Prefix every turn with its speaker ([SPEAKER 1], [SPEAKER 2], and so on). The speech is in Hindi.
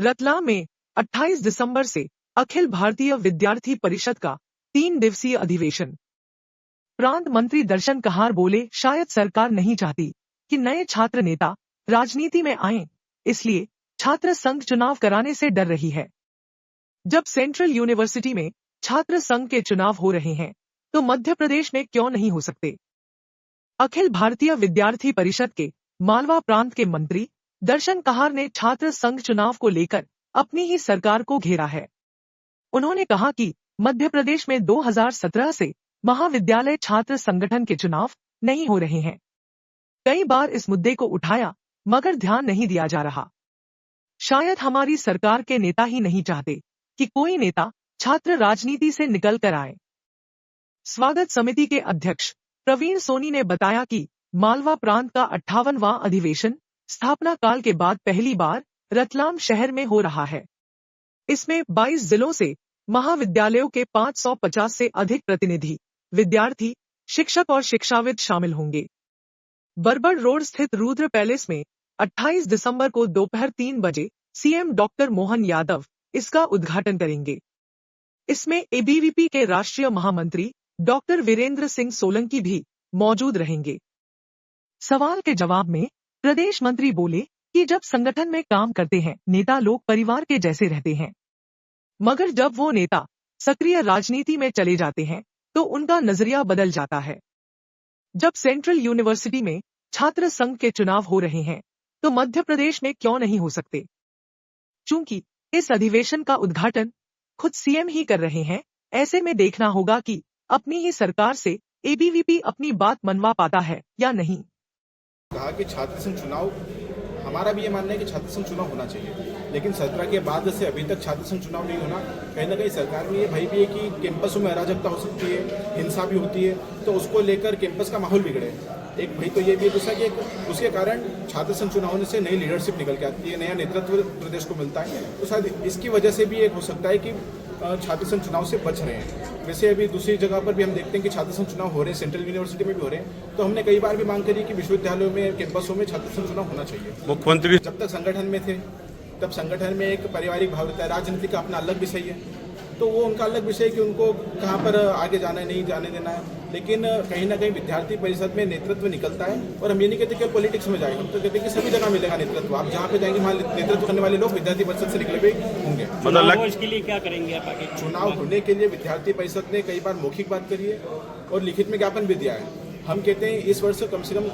[SPEAKER 1] रतलाम में 28 दिसंबर से अखिल भारतीय विद्यार्थी परिषद का 3 दिवसीय अधिवेशन। प्रांत मंत्री दर्शन कहार बोले, शायद सरकार नहीं चाहती कि नए छात्र नेता राजनीति में आएं, इसलिए छात्र संघ चुनाव कराने से डर रही है। जब सेंट्रल यूनिवर्सिटी में छात्र संघ के चुनाव हो रहे हैं, तो मध्य प्रदेश में क्यों नहीं हो सकते। अखिल भारतीय विद्यार्थी परिषद के मालवा प्रांत के मंत्री दर्शन कहार ने छात्र संघ चुनाव को लेकर अपनी ही सरकार को घेरा है। उन्होंने कहा कि मध्य प्रदेश में 2017 से महाविद्यालय छात्र संगठन के चुनाव नहीं हो रहे हैं। कई बार इस मुद्दे को उठाया, मगर ध्यान नहीं दिया जा रहा। शायद हमारी सरकार के नेता ही नहीं चाहते कि कोई नेता छात्र राजनीति से निकल कर आए। स्वागत समिति के अध्यक्ष प्रवीण सोनी ने बताया कि मालवा प्रांत का 58वां अधिवेशन स्थापना काल के बाद पहली बार रतलाम शहर में हो रहा है। इसमें 22 जिलों से महाविद्यालयों के 550 से अधिक प्रतिनिधि, विद्यार्थी, शिक्षक और शिक्षाविद शामिल होंगे। बरबड़ रोड स्थित रुद्र पैलेस में 28 दिसंबर को दोपहर 3 बजे सीएम डॉक्टर मोहन यादव इसका उद्घाटन करेंगे। इसमें एबीवीपी के राष्ट्रीय महामंत्री डॉक्टर वीरेंद्र सिंह सोलंकी भी मौजूद रहेंगे। सवाल के जवाब में प्रदेश मंत्री बोले कि जब संगठन में काम करते हैं, नेता लोग परिवार के जैसे रहते हैं, मगर जब वो नेता सक्रिय राजनीति में चले जाते हैं तो उनका नजरिया बदल जाता है। जब सेंट्रल यूनिवर्सिटी में छात्र संघ के चुनाव हो रहे हैं, तो मध्य प्रदेश में क्यों नहीं हो सकते। चूंकि इस अधिवेशन का उद्घाटन खुद सीएम ही कर रहे हैं, ऐसे में देखना होगा कि अपनी ही सरकार से एबीवीपी अपनी बात मनवा पाता है या नहीं।
[SPEAKER 2] कहा कि छात्र संघ चुनाव, हमारा भी ये मानना है कि छात्र संघ चुनाव होना चाहिए, लेकिन 17 के बाद से अभी तक छात्र संघ चुनाव नहीं होना, कहीं ना कहीं सरकार में ये भय भी है कि कैंपसों में अराजकता हो सकती है, हिंसा भी होती है, तो उसको लेकर कैंपस का माहौल बिगड़े। एक भाई तो ये भी है, दूसरा कि उसके कारण छात्र संघ चुनाव होने से नई लीडरशिप निकल के आती है, नया नेतृत्व प्रदेश को मिलता है, तो शायद इसकी वजह से भी एक हो सकता है कि छात्र संघ चुनाव से बच रहे हैं। वैसे अभी दूसरी जगह पर भी हम देखते हैं कि छात्र संघ चुनाव हो रहे हैं, सेंट्रल यूनिवर्सिटी में भी हो रहे हैं, तो हमने कई बार भी मांग करी कि विश्वविद्यालयों में, कैंपसों में छात्र संघ चुनाव होना चाहिए।
[SPEAKER 3] मुख्यमंत्री
[SPEAKER 2] जब तक संगठन में थे, तब संगठन में एक पारिवारिक भाव रहता है, राजनीति का अपना अलग विषय है, तो वो उनका अलग विषय है कि उनको कहाँ पर आगे जाना है, नहीं जाने देना है। लेकिन कहीं ना कहीं विद्यार्थी परिषद में नेतृत्व निकलता है, और हम ये नहीं कहते कि पॉलिटिक्स में जाए, हम तो कहते हैं कि सभी जगह मिलेगा नेतृत्व। आप जहाँ पे जाएंगे वहाँ नेतृत्व करने वाले लोग विद्यार्थी परिषद से निकले हुए होंगे।
[SPEAKER 3] मतलब
[SPEAKER 4] इसके लिए क्या करेंगे आप आगे?
[SPEAKER 2] चुनाव होने के लिए विद्यार्थी परिषद ने कई बार मौखिक बात करी है और लिखित में ज्ञापन भी दिया है। हम कहते हैं इस वर्ष कम से कम